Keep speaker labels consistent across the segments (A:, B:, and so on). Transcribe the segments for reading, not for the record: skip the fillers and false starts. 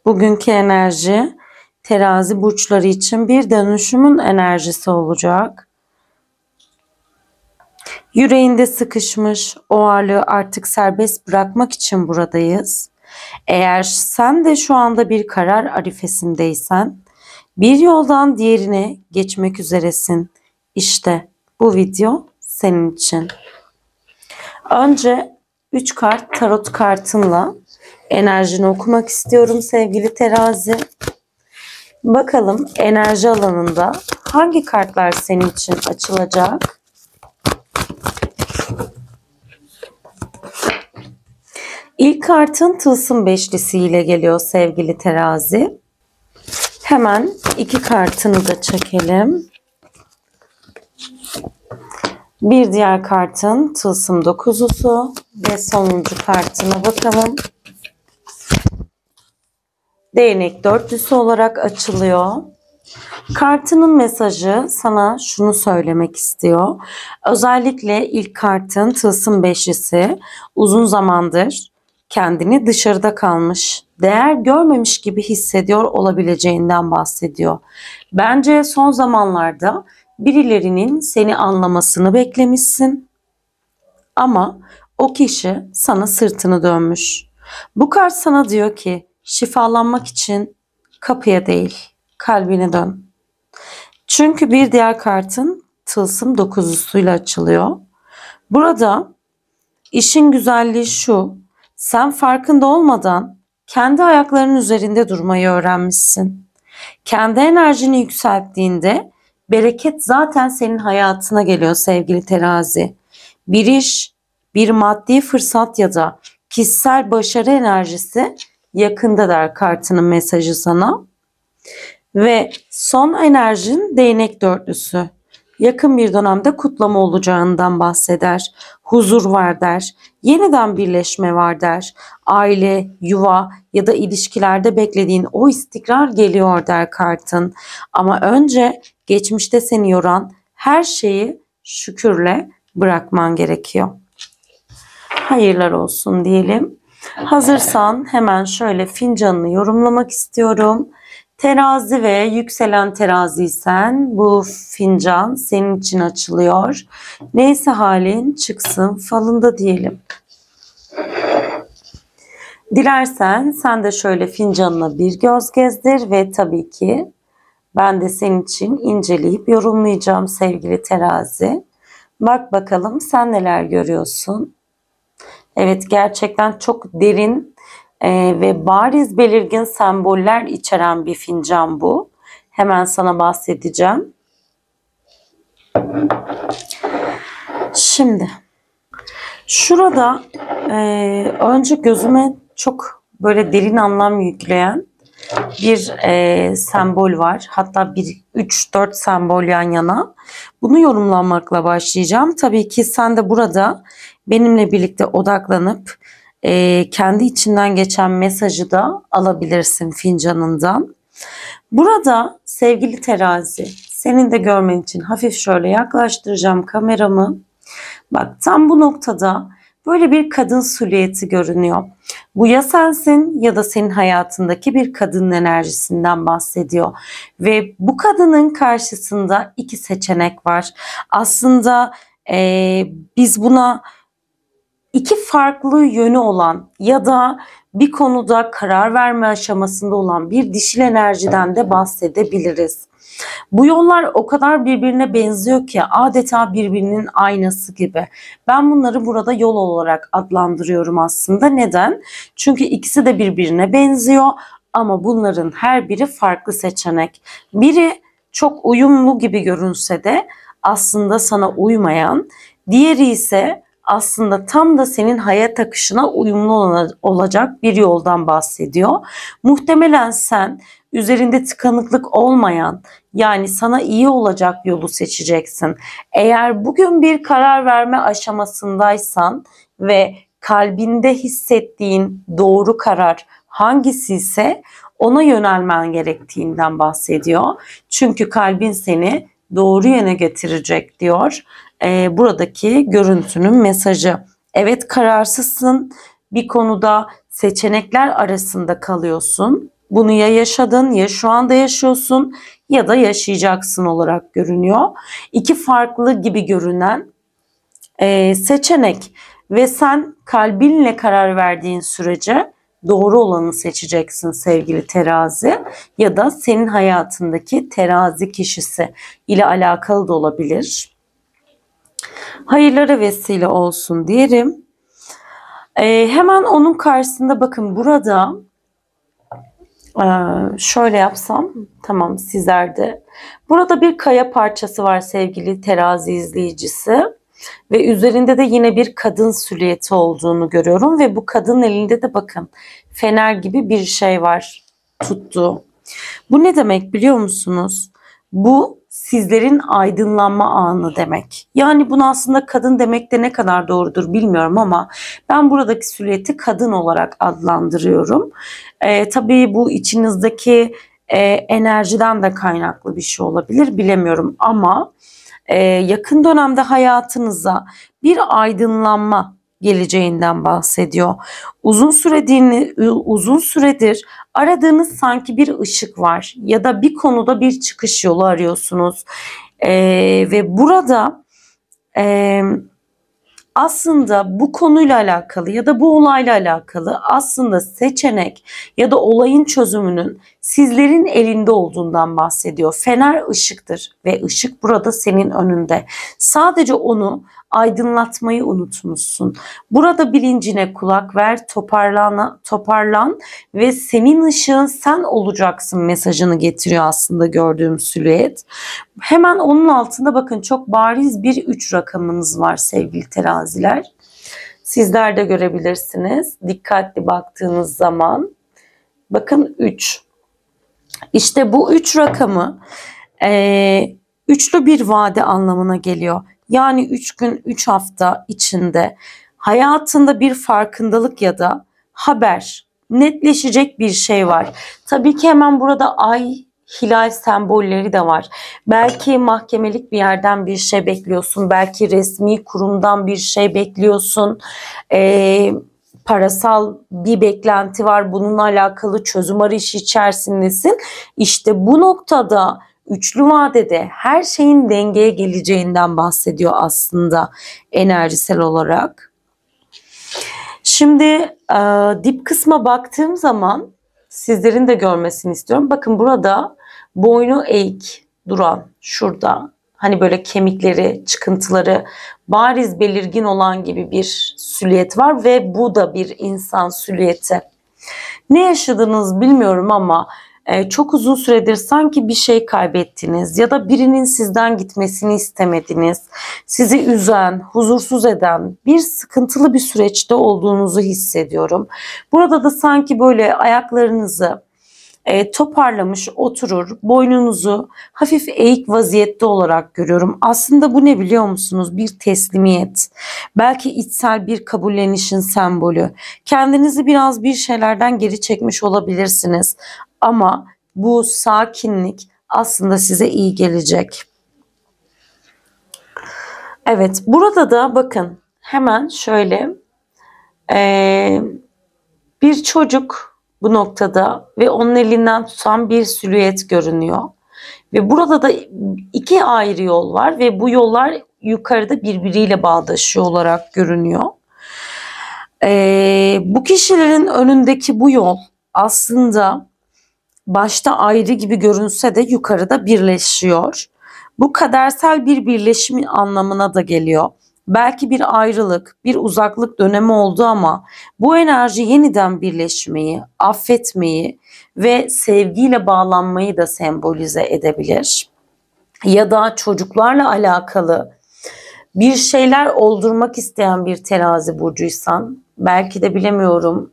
A: Bugünkü enerji terazi burçları için bir dönüşümün enerjisi olacak. Yüreğinde sıkışmış o ağırlığı artık serbest bırakmak için buradayız. Eğer sen de şu anda bir karar arifesindeysen, bir yoldan diğerine geçmek üzeresin. İşte bu video senin için. Önce 3 kart tarot kartınla enerjini okumak istiyorum sevgili terazi. Bakalım enerji alanında hangi kartlar senin için açılacak? İlk kartın tılsım beşlisi ile geliyor sevgili terazi. Hemen iki kartını da çekelim. Bir diğer kartın tılsım dokuzusu ve sonuncu kartına bakalım. Değnek dörtlüsü olarak açılıyor. Kartının mesajı sana şunu söylemek istiyor. Özellikle ilk kartın tılsım beşlisi uzun zamandır kendini dışarıda kalmış, değer görmemiş gibi hissediyor olabileceğinden bahsediyor. Bence son zamanlarda birilerinin seni anlamasını beklemişsin ama o kişi sana sırtını dönmüş. Bu kart sana diyor ki şifalanmak için kapıya değil, kalbine dön. Çünkü bir diğer kartın tılsım dokuzlusuyla açılıyor. Burada işin güzelliği şu: sen farkında olmadan kendi ayaklarının üzerinde durmayı öğrenmişsin. Kendi enerjini yükselttiğinde bereket zaten senin hayatına geliyor sevgili terazi. Bir iş, bir maddi fırsat ya da kişisel başarı enerjisi yakında der kartının mesajı sana. Ve son enerjin değnek dörtlüsü. Yakın bir dönemde kutlama olacağından bahseder. Huzur var der. Yeniden birleşme var der. Aile, yuva ya da ilişkilerde beklediğin o istikrar geliyor der kartın. Ama önce geçmişte seni yoran her şeyi şükürle bırakman gerekiyor. Hayırlar olsun diyelim. Hazırsan hemen şöyle fincanını yorumlamak istiyorum. Terazi ve yükselen teraziysen bu fincan senin için açılıyor. Neyse halin çıksın falında diyelim. Dilersen sen de şöyle fincanına bir göz gezdir ve tabii ki ben de senin için inceleyip yorumlayacağım sevgili terazi. Bak bakalım sen neler görüyorsun. Evet, gerçekten çok derin ve bariz belirgin semboller içeren bir fincan bu. Hemen sana bahsedeceğim. Şimdi şurada önce gözüme çok böyle derin anlam yükleyen bir sembol var. Hatta 3-4 sembol yan yana. Bunu yorumlamakla başlayacağım. Tabii ki sen de burada benimle birlikte odaklanıp kendi içinden geçen mesajı da alabilirsin fincanından. Burada sevgili terazi, senin de görmen için hafif şöyle yaklaştıracağım kameramı. Bak, tam bu noktada böyle bir kadın silüeti görünüyor. Bu ya sensin ya da senin hayatındaki bir kadının enerjisinden bahsediyor. Ve bu kadının karşısında iki seçenek var. Aslında biz buna iki farklı yönü olan ya da bir konuda karar verme aşamasında olan bir dişil enerjiden de bahsedebiliriz. Bu yollar o kadar birbirine benziyor ki adeta birbirinin aynası gibi. Ben bunları burada yol olarak adlandırıyorum aslında. Neden? Çünkü ikisi de birbirine benziyor ama bunların her biri farklı seçenek. Biri çok uyumlu gibi görünse de aslında sana uymayan, diğeri ise aslında tam da senin hayat akışına uyumlu olacak bir yoldan bahsediyor. Muhtemelen sen üzerinde tıkanıklık olmayan, yani sana iyi olacak yolu seçeceksin. Eğer bugün bir karar verme aşamasındaysan ve kalbinde hissettiğin doğru karar hangisi ise ona yönelmen gerektiğinden bahsediyor. Çünkü kalbin seni doğru yöne getirecek diyor. Buradaki görüntünün mesajı. Evet, kararsızsın, bir konuda seçenekler arasında kalıyorsun. Bunu ya yaşadın, ya şu anda yaşıyorsun ya da yaşayacaksın olarak görünüyor. İki farklı gibi görünen seçenek ve sen kalbinle karar verdiğin sürece doğru olanı seçeceksin sevgili terazi, ya da senin hayatındaki terazi kişisi ile alakalı da olabilir. Hayırlara vesile olsun diyelim. Hemen onun karşısında bakın burada şöyle yapsam, tamam sizler de. Burada bir kaya parçası var sevgili terazi izleyicisi. Ve üzerinde de yine bir kadın silüeti olduğunu görüyorum. Ve bu kadının elinde de bakın fener gibi bir şey var tuttuğu. Bu ne demek biliyor musunuz? Bu sizlerin aydınlanma anı demek. Yani bunu aslında kadın demek de ne kadar doğrudur bilmiyorum ama ben buradaki silüeti kadın olarak adlandırıyorum. Tabii bu içinizdeki enerjiden de kaynaklı bir şey olabilir, bilemiyorum ama yakın dönemde hayatınıza bir aydınlanma geleceğinden bahsediyor. Uzun süredir aradığınız sanki bir ışık var ya da bir konuda bir çıkış yolu arıyorsunuz. Ve burada aslında bu konuyla alakalı ya da bu olayla alakalı aslında seçenek ya da olayın çözümünün sizlerin elinde olduğundan bahsediyor. Fener ışıktır ve ışık burada senin önünde. Sadece onu aydınlatmayı unutmuşsun. Burada bilincine kulak ver, toparlan ve senin ışığın sen olacaksın mesajını getiriyor aslında gördüğüm silüet. Hemen onun altında bakın çok bariz bir 3 rakamınız var sevgili teraziler. Sizler de görebilirsiniz. Dikkatli baktığınız zaman. Bakın 3. İşte bu 3 rakamı üçlü bir vade anlamına geliyor. Yani 3 gün 3 hafta içinde hayatında bir farkındalık ya da haber, netleşecek bir şey var. Tabii ki hemen burada ay, hilal sembolleri de var. Belki mahkemelik bir yerden bir şey bekliyorsun. Belki resmi kurumdan bir şey bekliyorsun. Parasal bir beklenti var. Bununla alakalı çözüm arayışı içerisindesin. İşte bu noktada üçlü vadede her şeyin dengeye geleceğinden bahsediyor aslında enerjisel olarak. Şimdi dip kısma baktığım zaman sizlerin de görmesini istiyorum. Bakın burada boynu eğik duran, şurada hani böyle kemikleri, çıkıntıları bariz belirgin olan gibi bir silüet var ve bu da bir insan silüeti. Ne yaşadınız bilmiyorum ama çok uzun süredir sanki bir şey kaybettiniz ya da birinin sizden gitmesini istemediniz. Sizi üzen, huzursuz eden bir sıkıntılı bir süreçte olduğunuzu hissediyorum. Burada da sanki böyle ayaklarınızı toparlamış oturur, boynunuzu hafif eğik vaziyette olarak görüyorum. Aslında bu ne biliyor musunuz? Bir teslimiyet. Belki içsel bir kabullenişin sembolü. Kendinizi biraz bir şeylerden geri çekmiş olabilirsiniz. Ama bu sakinlik aslında size iyi gelecek. Evet, burada da bakın hemen şöyle bir çocuk bu noktada ve onun elinden tutan bir silüet görünüyor. Ve burada da iki ayrı yol var ve bu yollar yukarıda birbiriyle bağdaşıyor olarak görünüyor. Bu kişilerin önündeki bu yol aslında başta ayrı gibi görünse de yukarıda birleşiyor. Bu kadersel bir birleşim anlamına da geliyor. Belki bir ayrılık, bir uzaklık dönemi oldu ama bu enerji yeniden birleşmeyi, affetmeyi ve sevgiyle bağlanmayı da sembolize edebilir. Ya da çocuklarla alakalı bir şeyler oldurmak isteyen bir terazi burcuysan, belki de bilemiyorum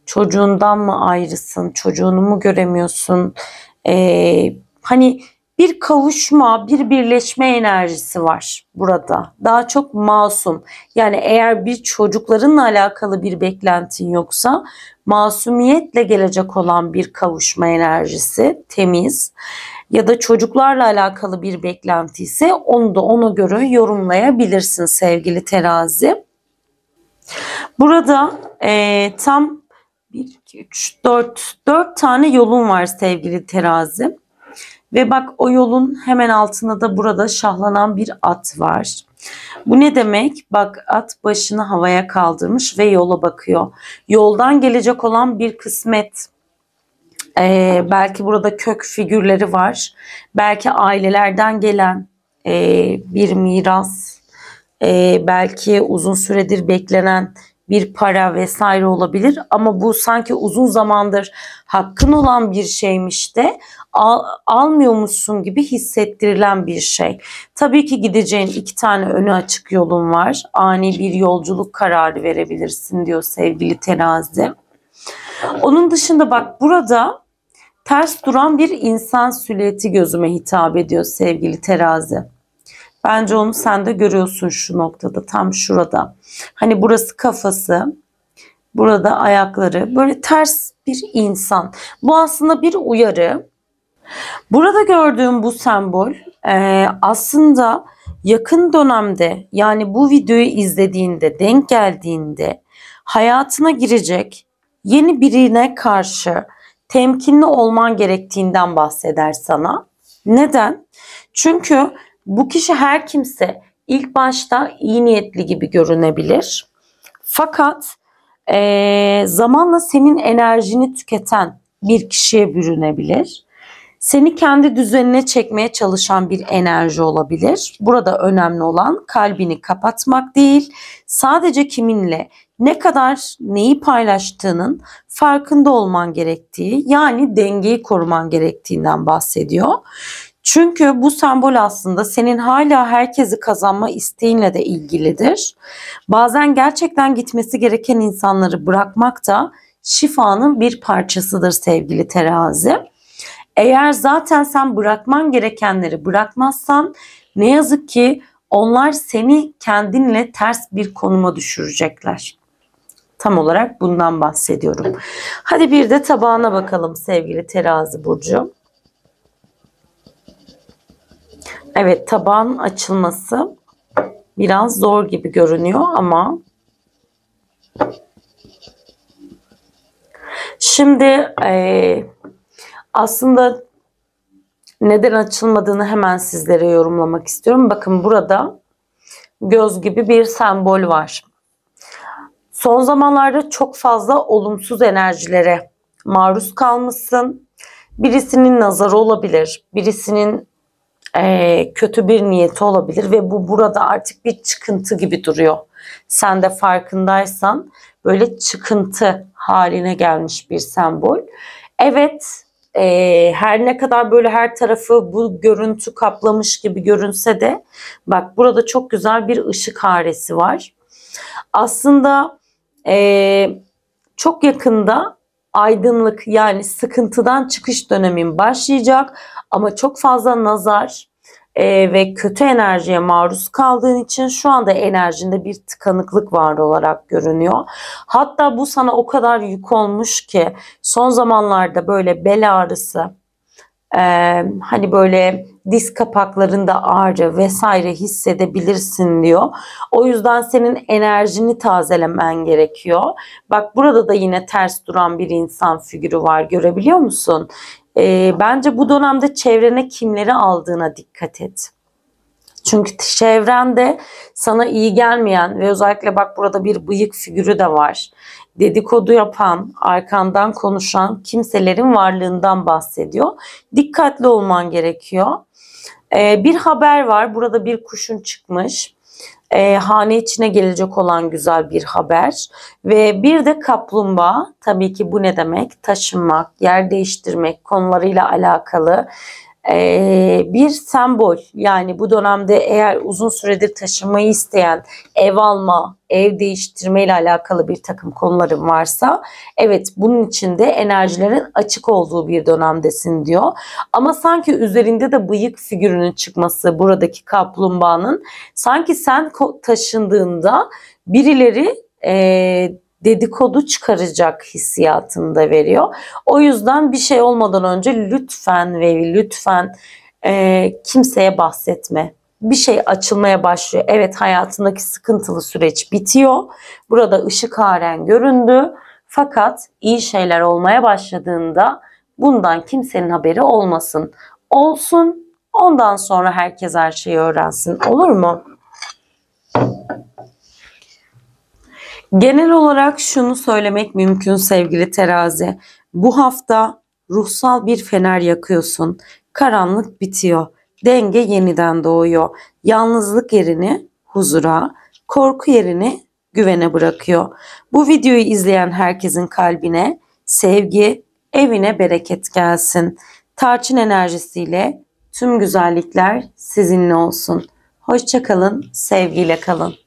A: çocuğundan mı ayrısın, çocuğunu mu göremiyorsun? Hani bir kavuşma, bir birleşme enerjisi var burada. Daha çok masum. Yani eğer bir çocuklarınla alakalı bir beklentin yoksa masumiyetle gelecek olan bir kavuşma enerjisi, temiz. Ya da çocuklarla alakalı bir beklenti ise onu da ona göre yorumlayabilirsin sevgili terazi. Burada tam 1, 2, 3, 4. 4 tane yolun var sevgili terazi. Ve bak o yolun hemen altında da burada şahlanan bir at var. Bu ne demek? Bak at başını havaya kaldırmış ve yola bakıyor. Yoldan gelecek olan bir kısmet. Belki burada kök figürleri var. Belki ailelerden gelen bir miras. Belki uzun süredir beklenen bir para vesaire olabilir. Ama bu sanki uzun zamandır hakkın olan bir şeymiş de almıyormuşsun gibi hissettirilen bir şey. Tabii ki gideceğin 2 tane önü açık yolun var. Ani bir yolculuk kararı verebilirsin diyor sevgili terazi. Onun dışında bak burada ters duran bir insan silüeti gözüme hitap ediyor sevgili terazi. Bence onu sen de görüyorsun şu noktada, tam şurada. Hani burası kafası, burada ayakları, böyle ters bir insan. Bu aslında bir uyarı. Burada gördüğüm bu sembol aslında yakın dönemde, yani bu videoyu izlediğinde, denk geldiğinde hayatına girecek yeni birine karşı temkinli olman gerektiğinden bahseder sana. Neden? Çünkü bu kişi her kimse ilk başta iyi niyetli gibi görünebilir. Fakat zamanla senin enerjini tüketen bir kişiye bürünebilir. Seni kendi düzenine çekmeye çalışan bir enerji olabilir. Burada önemli olan kalbini kapatmak değil, sadece kiminle ne kadar neyi paylaştığının farkında olman gerektiği, yani dengeyi koruman gerektiğinden bahsediyor. Çünkü bu sembol aslında senin hala herkesi kazanma isteğinle de ilgilidir. Bazen gerçekten gitmesi gereken insanları bırakmak da şifanın bir parçasıdır sevgili terazi. Eğer zaten sen bırakman gerekenleri bırakmazsan ne yazık ki onlar seni kendinle ters bir konuma düşürecekler. Tam olarak bundan bahsediyorum. Hadi bir de tabağına bakalım sevgili terazi burcu. Evet, tabağın açılması biraz zor gibi görünüyor ama şimdi aslında neden açılmadığını hemen sizlere yorumlamak istiyorum. Bakın burada göz gibi bir sembol var. Son zamanlarda çok fazla olumsuz enerjilere maruz kalmışsın. Birisinin nazarı olabilir, birisinin kötü bir niyeti olabilir ve bu burada artık bir çıkıntı gibi duruyor. Sen de farkındaysan böyle çıkıntı haline gelmiş bir sembol. Evet, her ne kadar böyle her tarafı bu görüntü kaplamış gibi görünse de bak burada çok güzel bir ışık haresi var. Aslında çok yakında aydınlık, yani sıkıntıdan çıkış dönemin başlayacak ama çok fazla nazar ve kötü enerjiye maruz kaldığın için şu anda enerjinde bir tıkanıklık var olarak görünüyor. Hatta bu sana o kadar yük olmuş ki son zamanlarda böyle bel ağrısı, hani böyle diz kapaklarında ağrı vesaire hissedebilirsin diyor. O yüzden senin enerjini tazelemen gerekiyor. Bak burada da yine ters duran bir insan figürü var, görebiliyor musun? Bence bu dönemde çevrene kimleri aldığına dikkat et. Çünkü çevrende sana iyi gelmeyen ve özellikle bak burada bir bıyık figürü de var. Dedikodu yapan, arkandan konuşan kimselerin varlığından bahsediyor. Dikkatli olman gerekiyor. Bir haber var. Burada bir kuşun çıkmış. Hane içine gelecek olan güzel bir haber. Ve bir de kaplumbağa. Tabii ki bu ne demek? Taşınmak, yer değiştirmek konularıyla alakalı bir sembol. Yani bu dönemde eğer uzun süredir taşınmayı isteyen, ev alma, ev değiştirme ile alakalı bir takım konuların varsa, evet, bunun için de enerjilerin açık olduğu bir dönemdesin diyor. Ama sanki üzerinde de bıyık figürünün çıkması, buradaki kaplumbağanın, sanki sen taşındığında birileri dedikodu çıkaracak hissiyatını da veriyor. O yüzden bir şey olmadan önce lütfen ve lütfen kimseye bahsetme. Bir şey açılmaya başlıyor. Evet, hayatındaki sıkıntılı süreç bitiyor. Burada ışık haren göründü. Fakat iyi şeyler olmaya başladığında bundan kimsenin haberi olmasın. Olsun, ondan sonra herkes her şeyi öğrensin. Olur mu? Genel olarak şunu söylemek mümkün sevgili terazi. Bu hafta ruhsal bir fener yakıyorsun. Karanlık bitiyor. Denge yeniden doğuyor. Yalnızlık yerini huzura, korku yerini güvene bırakıyor. Bu videoyu izleyen herkesin kalbine sevgi, evine bereket gelsin. Tarçın enerjisiyle tüm güzellikler sizinle olsun. Hoşça kalın, sevgiyle kalın.